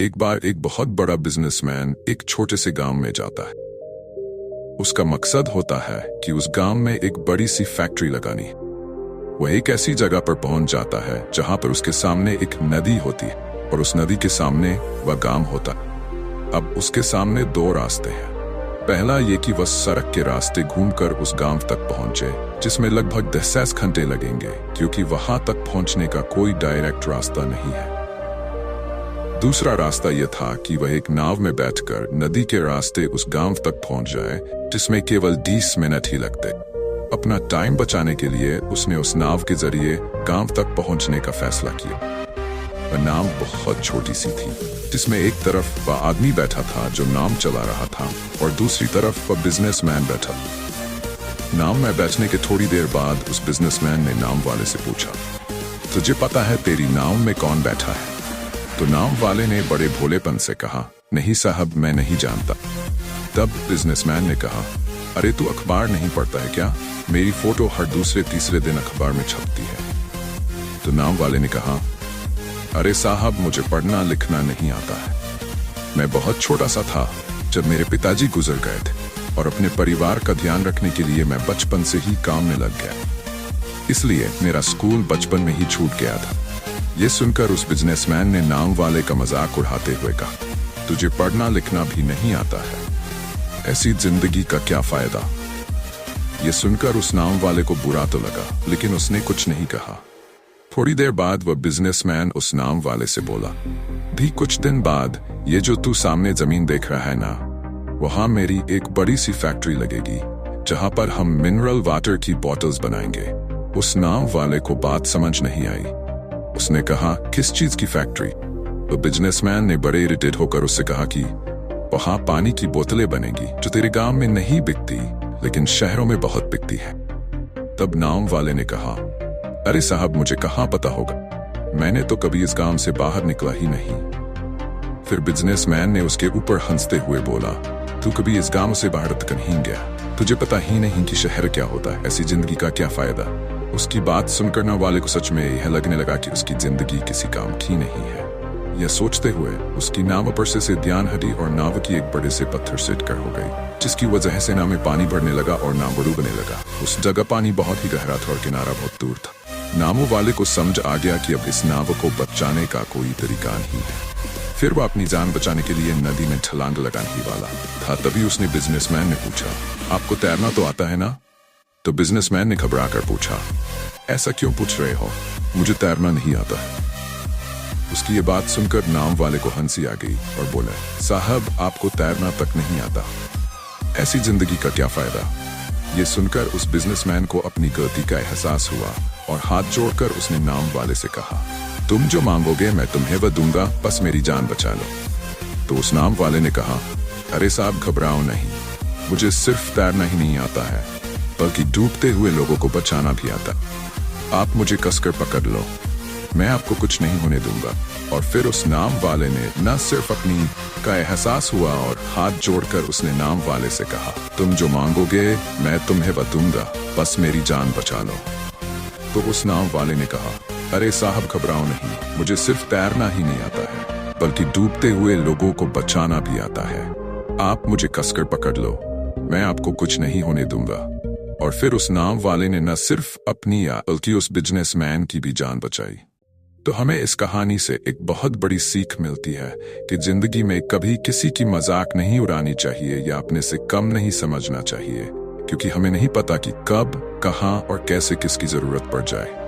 एक बार एक बहुत बड़ा बिजनेसमैन एक छोटे से गांव में जाता है। उसका मकसद होता है कि उस गांव में एक बड़ी सी फैक्ट्री लगानी। वह एक ऐसी जगह पर पहुंच जाता है जहां पर उसके सामने एक नदी होती है और उस नदी के सामने वह गांव होता है। अब उसके सामने दो रास्ते हैं। पहला ये कि वह सड़क के रास्ते घूमकर उस गांव तक पहुंचे, जिसमें लगभग 10 घंटे लगेंगे क्योंकि वहां तक पहुंचने का कोई डायरेक्ट रास्ता नहीं है। दूसरा रास्ता यह था कि वह एक नाव में बैठकर नदी के रास्ते उस गांव तक पहुंच जाए, जिसमें केवल 20 मिनट ही लगते। अपना टाइम बचाने के लिए उसने उस नाव के जरिए गांव तक पहुंचने का फैसला किया। वह नाव बहुत छोटी सी थी, जिसमें एक तरफ वह आदमी बैठा था जो नाव चला रहा था और दूसरी तरफ वह बिजनेसमैन बैठा। नाव में बैठने के थोड़ी देर बाद उस बिजनेसमैन ने नाव वाले से पूछा, तुझे पता है तेरी नाव में कौन बैठा है? तो नाव वाले ने बड़े भोलेपन से कहा, नहीं साहब, मैं नहीं जानता। तब बिजनेसमैन ने कहा, अरे तू अखबार नहीं पढ़ता है क्या? मेरी फोटो हर दूसरे तीसरे दिन अखबार में छपती है। तो नाव वाले ने कहा, अरे साहब, मुझे पढ़ना लिखना नहीं आता है। मैं बहुत छोटा सा था जब मेरे पिताजी गुजर गए थे और अपने परिवार का ध्यान रखने के लिए मैं बचपन से ही काम में लग गया, इसलिए मेरा स्कूल बचपन में ही छूट गया था। ये सुनकर उस बिजनेसमैन ने नाव वाले का मजाक उड़ाते हुए कहा, तुझे पढ़ना लिखना भी नहीं आता है, ऐसी जिंदगी का क्या फायदा? ये सुनकर उस नाव वाले को बुरा तो लगा, लेकिन उसने कुछ नहीं कहा। थोड़ी देर बाद वह बिजनेसमैन उस नाव वाले से बोला, भी कुछ दिन बाद ये जो तू सामने जमीन देख रहा है ना, वहां मेरी एक बड़ी सी फैक्ट्री लगेगी जहां पर हम मिनरल वाटर की बॉटल्स बनाएंगे। उस नाव वाले को बात समझ नहीं आई। उसने कहा, किस चीज की फैक्ट्री? तो बिजनेसमैन ने बड़े इरिटेट होकर उससे कहा कि वहां पानी की बोतलें बनेगी जो तेरे गांव में नहीं बिकती लेकिन शहरों में बहुत बिकती है। तब नाव वाले ने कहा, अरे साहब, मुझे कहां पता होगा, मैंने तो कभी इस गांव से बाहर निकला ही नहीं। फिर बिजनेसमैन ने उसके ऊपर हंसते हुए बोला, तू कभी इस गांव से बाहर तक नहीं गया, तुझे पता ही नहीं कि शहर क्या होता है, ऐसी जिंदगी का क्या फायदा? उसकी बात सुनकर नाव वाले को सच में यह लगने लगा कि उसकी जिंदगी किसी काम की नहीं है। यह सोचते हुए उसकी नाव पर से ध्यान हटी और नाव की एक बड़े से पत्थर से टक्कर हो गई, जिसकी वजह से नाव में पानी भरने लगा और नाव डूबने लगा। उस जगह पानी बहुत ही गहरा था और किनारा बहुत दूर था। नाव वाले को समझ आ गया कि अब इस नाव को बचाने का कोई तरीका नहीं है। फिर वह अपनी जान बचाने के लिए नदी में छलांग लगाने ही वाला था। तभी उसने बिजनेसमैन ने पूछा, आपको तैरना तो आता है ना? तो बिजनेसमैन ने घबरा कर पूछा, ऐसा क्यों पूछ रहे हो? मुझे तैरना नहीं आता है। उसकी ये बात सुनकर नाव वाले को हंसी आ गई और बोले, साहब, आपको तैरना तक नहीं आता, ऐसी जिंदगी का क्या फायदा? ये सुनकर उस बिजनेसमैन को अपनी गलती का एहसास हुआ और हाथ जोड़कर उसने नाव वाले से कहा, तुम जो मांगोगे मैं तुम्हें वह दूंगा, बस मेरी जान बचा लो। तो उस नाव वाले ने कहा, अरे साहब, घबराओ नहीं, मुझे सिर्फ तैरना ही नहीं आता है बल्कि डूबते हुए लोगों को बचाना भी आता। आप मुझे कसकर पकड़ लो, मैं आपको कुछ नहीं होने दूंगा। और फिर उस नाव वाले ने न सिर्फ अपनी का एहसास हुआ और हाथ जोड़कर उसने नाव वाले से कहा, तुम जो मांगोगे मैं तुम्हें वह दूंगा, बस मेरी जान बचा लो। तो उस नाव वाले ने कहा, अरे साहब, घबराओ नहीं, मुझे सिर्फ तैरना ही नहीं आता है बल्कि डूबते हुए लोगों को बचाना भी आता है। आप मुझे कसकर पकड़ लो, मैं आपको कुछ नहीं होने दूंगा। और फिर उस नाव वाले ने न सिर्फ अपनी बल्कि उस बिजनेसमैन की भी जान बचाई। तो हमें इस कहानी से एक बहुत बड़ी सीख मिलती है कि जिंदगी में कभी किसी की मजाक नहीं उड़ानी चाहिए या अपने से कम नहीं समझना चाहिए, क्योंकि हमें नहीं पता कि कब, कहां और कैसे किसकी जरूरत पड़ जाए।